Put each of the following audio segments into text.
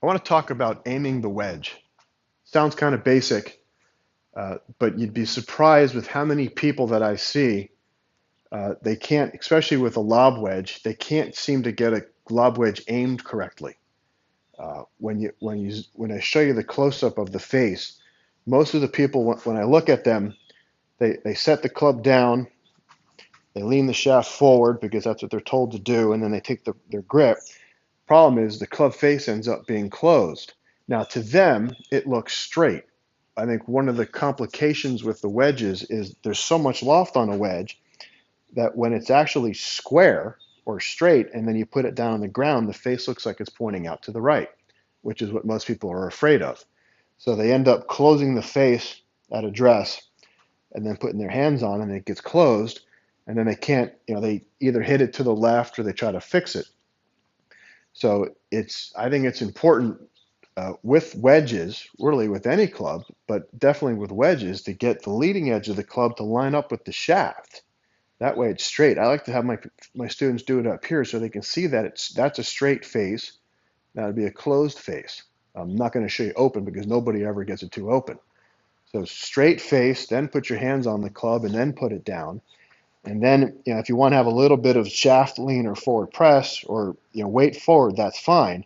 want to talk about aiming the wedge. Sounds kind of basic, but you'd be surprised with how many people that I see, they can't, especially with a lob wedge, they can't seem to get a lob wedge aimed correctly. When I show you the close-up of the face, most of the people, when I look at them, they set the club down, they lean the shaft forward because that's what they're told to do, and then they take their grip. Problem is the club face ends up being closed. Now to them, it looks straight. I think one of the complications with the wedges is there's so much loft on a wedge that when it's actually square or straight and then you put it down on the ground, the face looks like it's pointing out to the right, which is what most people are afraid of. So they end up closing the face at address and then putting their hands on it and it gets closed, and then they can't, they either hit it to the left or they try to fix it. So I think it's important with wedges, really with any club, but definitely with wedges, to get the leading edge of the club to line up with the shaft. That way it's straight. I like to have my students do it up here so they can see that that's a straight face. That would be a closed face. I'm not going to show you open because nobody ever gets it too open. So straight face, then put your hands on the club and then put it down. And then, if you want to have a little bit of shaft lean or forward press or, weight forward, that's fine.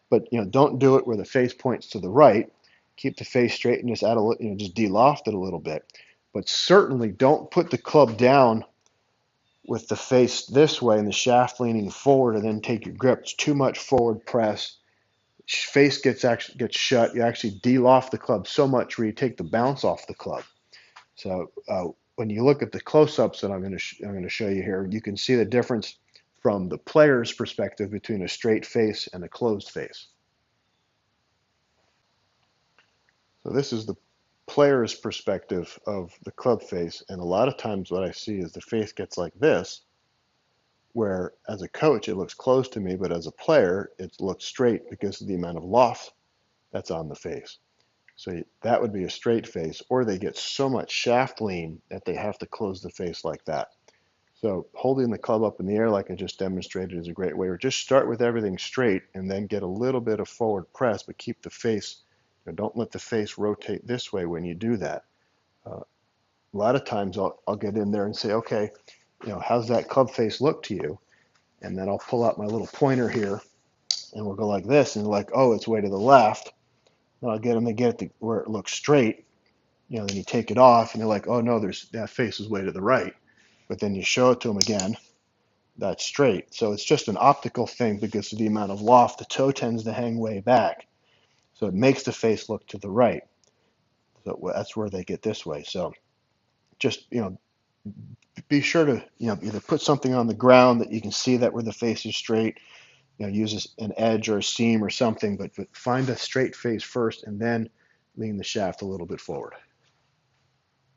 But, don't do it where the face points to the right. Keep the face straight and just add just de-loft it a little bit. But certainly don't put the club down with the face this way and the shaft leaning forward and then take your grip. It's too much forward press. Face gets shut. You actually de-loft the club so much where you take the bounce off the club. So when you look at the close-ups that I'm going to show you here, you can see the difference from the player's perspective between a straight face and a closed face. So this is the player's perspective of the club face, and a lot of times what I see is the face gets like this, where as a coach it looks closed to me, but as a player it looks straight because of the amount of loft that's on the face. So that would be a straight face, or they get so much shaft lean that they have to close the face like that. So holding the club up in the air like I just demonstrated is a great way, or just start with everything straight and then get a little bit of forward press, but keep the face, don't let the face rotate this way when you do that. A lot of times I'll get in there and say, okay, how's that club face look to you? And then I'll pull out my little pointer here and we'll go like this, and like, oh, it's way to the left. Then I'll get them to get it where it looks straight. Then you take it off and they're like, oh no, that face is way to the right. But then you show it to them again, that's straight. So it's just an optical thing because of the amount of loft. The toe tends to hang way back. So it makes the face look to the right. So that's where they get this way. So just, be sure to, either put something on the ground that you can see that where the face is straight, use an edge or a seam or something, but find a straight face first and then lean the shaft a little bit forward.